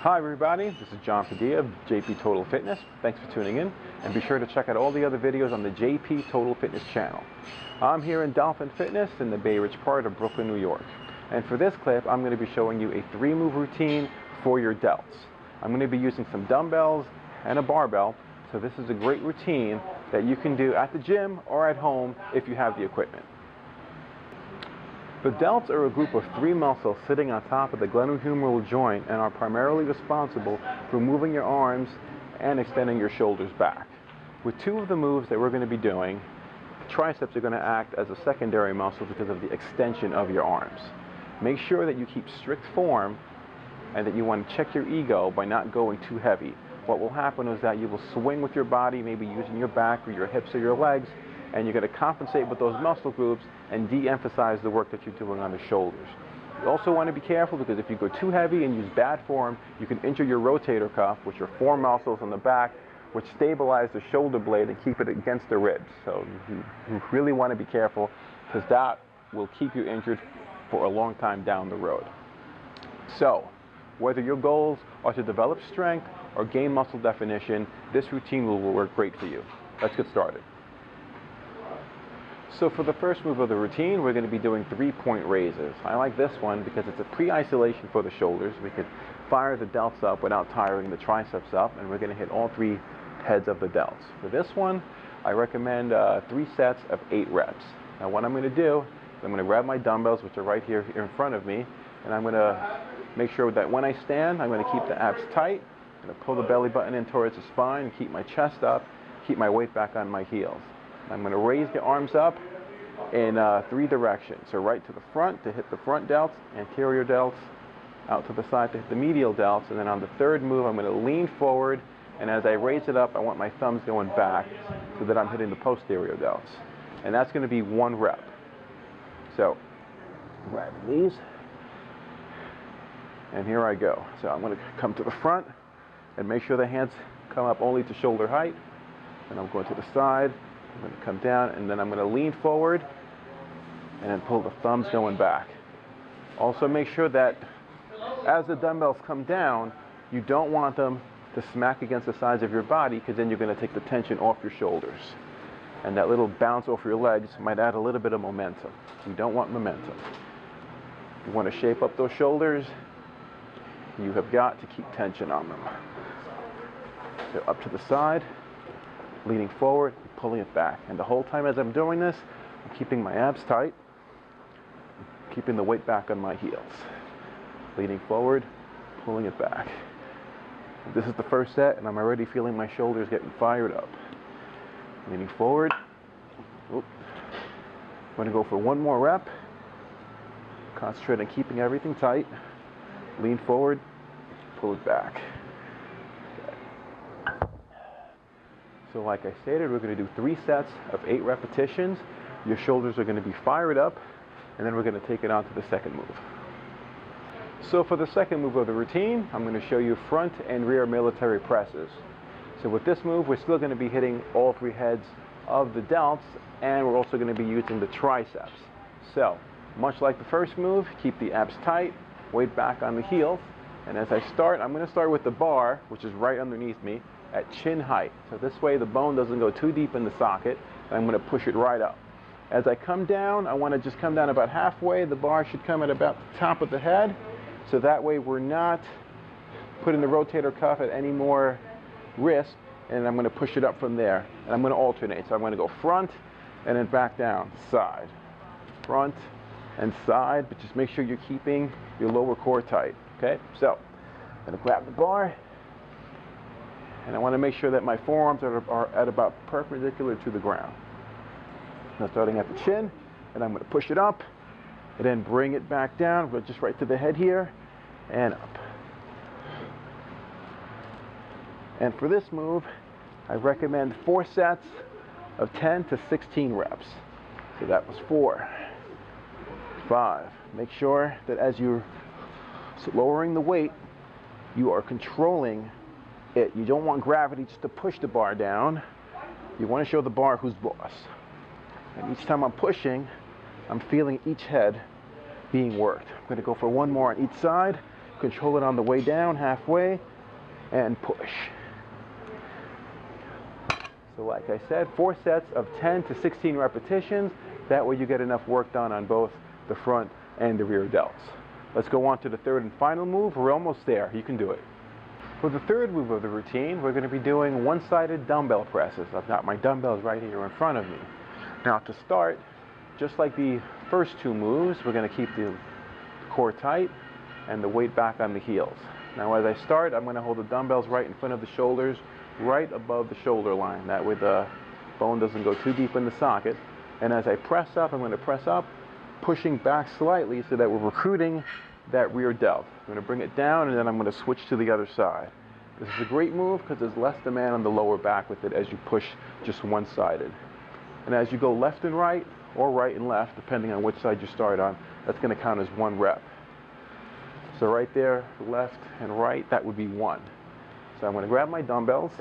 Hi everybody, this is John Padilla of JP Total Fitness. Thanks for tuning in, and be sure to check out all the other videos on the JP Total Fitness channel. I'm here in Dolphin Fitness in the Bay Ridge part of Brooklyn, New York. And for this clip, I'm going to be showing you a 3-move routine for your delts. I'm going to be using some dumbbells and a barbell, so this is a great routine that you can do at the gym or at home if you have the equipment. The delts are a group of 3 muscles sitting on top of the glenohumeral joint and are primarily responsible for moving your arms and extending your shoulders back. With 2 of the moves that we're going to be doing, the triceps are going to act as a secondary muscle because of the extension of your arms. Make sure that you keep strict form and that you want to check your ego by not going too heavy. What will happen is that you will swing with your body, maybe using your back or your hips or your legs, and you're going to compensate with those muscle groups and de-emphasize the work that you're doing on the shoulders. You also want to be careful because if you go too heavy and use bad form, you can injure your rotator cuff, which are 4 muscles on the back, which stabilize the shoulder blade and keep it against the ribs. So you really want to be careful because that will keep you injured for a long time down the road. So, whether your goals are to develop strength or gain muscle definition, this routine will work great for you. Let's get started. So for the first move of the routine, we're going to be doing 3-point raises. I like this one because it's a pre-isolation for the shoulders. We could fire the delts up without tiring the triceps up, and we're going to hit all 3 heads of the delts. For this one, I recommend 3 sets of 8 reps. Now what I'm going to do is I'm going to grab my dumbbells, which are right here in front of me, and I'm going to make sure that when I stand, I'm going to keep the abs tight. I'm going to pull the belly button in towards the spine and keep my chest up, keep my weight back on my heels. I'm going to raise the arms up in 3 directions. So right to the front to hit the front delts, anterior delts, out to the side to hit the medial delts, and then on the 3rd move I'm going to lean forward, and as I raise it up I want my thumbs going back so that I'm hitting the posterior delts. And that's going to be 1 rep. So grabbing these, and here I go. So I'm going to come to the front and make sure the hands come up only to shoulder height, and I'm going to the side. I'm going to come down, and then I'm going to lean forward and then pull the thumbs going back. Also make sure that as the dumbbells come down, you don't want them to smack against the sides of your body, because then you're going to take the tension off your shoulders. And that little bounce off your legs might add a little bit of momentum. You don't want momentum. You want to shape up those shoulders. You have got to keep tension on them. So up to the side, leaning forward, pulling it back. And the whole time as I'm doing this, I'm keeping my abs tight, keeping the weight back on my heels. Leaning forward, pulling it back. This is the first set, and I'm already feeling my shoulders getting fired up. Leaning forward. Oop. I'm going to go for 1 more rep. Concentrate on keeping everything tight. Lean forward, pull it back. So like I stated, we're going to do 3 sets of 8 repetitions. Your shoulders are going to be fired up, and then we're going to take it on to the 2nd move. So for the 2nd move of the routine, I'm going to show you front and rear military presses. So with this move, we're still going to be hitting all 3 heads of the delts, and we're also going to be using the triceps. So much like the first move, keep the abs tight, weight back on the heels, and as I start, I'm going to start with the bar, which is right underneath me, at chin height. So this way the bone doesn't go too deep in the socket, and I'm going to push it right up. As I come down, I want to just come down about halfway. The bar should come at about the top of the head, so that way we're not putting the rotator cuff at any more risk, and I'm going to push it up from there. And I'm going to alternate. So I'm going to go front and then back down, side, front and side, but just make sure you're keeping your lower core tight. Okay, so I'm going to grab the bar, and I want to make sure that my forearms are at about perpendicular to the ground. Now starting at the chin, and I'm going to push it up, and then bring it back down, but just right to the head here, and up. And for this move, I recommend 4 sets of 10 to 16 reps. So that was 4, 5. Make sure that as you're lowering the weight, you are controlling it. You don't want gravity just to push the bar down. You want to show the bar who's boss. And each time I'm pushing, I'm feeling each head being worked. I'm going to go for 1 more on each side, Control it on the way down, halfway, and push. So like I said, 4 sets of 10 to 16 repetitions. That way you get enough work done on both the front and the rear delts. Let's go on to the third and final move. We're almost there. You can do it. For the third move of the routine, we're going to be doing one-sided dumbbell presses. I've got my dumbbells right here in front of me. Now to start, just like the first 2 moves, we're going to keep the core tight and the weight back on the heels. Now as I start, I'm going to hold the dumbbells right in front of the shoulders, right above the shoulder line. That way the bone doesn't go too deep in the socket. And as I press up, I'm going to press up, pushing back slightly so that we're recruiting that rear delt. I'm going to bring it down, and then I'm going to switch to the other side. This is a great move because there's less demand on the lower back with it as you push just one-sided. And as you go left and right, or right and left, depending on which side you start on, that's going to count as 1 rep. So right there, left and right, that would be 1. So I'm going to grab my dumbbells.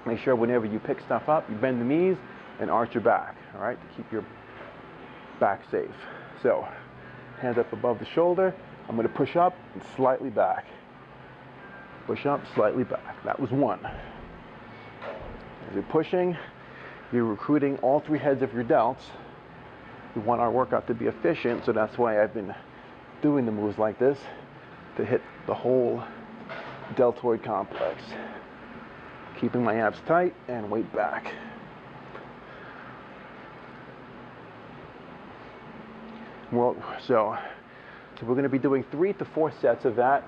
Make sure whenever you pick stuff up, you bend the knees and arch your back, all right, to keep your back safe. So hands up above the shoulder. I'm going to push up and slightly back. Push up, slightly back. That was 1. As you're pushing, you're recruiting all 3 heads of your delts. We want our workout to be efficient, so that's why I've been doing the moves like this, to hit the whole deltoid complex. Keeping my abs tight and weight back. Well, so we're going to be doing 3 to 4 sets of that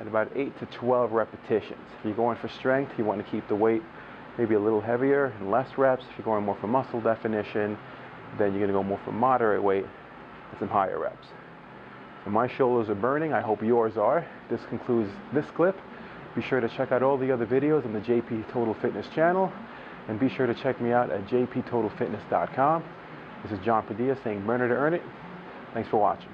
at about 8 to 12 repetitions. If you're going for strength, you want to keep the weight maybe a little heavier and less reps. If you're going more for muscle definition, then you're going to go more for moderate weight and some higher reps. So my shoulders are burning. I hope yours are. This concludes this clip. Be sure to check out all the other videos on the JP Total Fitness channel, and be sure to check me out at jptotalfitness.com. This is John Padilla saying burn it or earn it. Thanks for watching.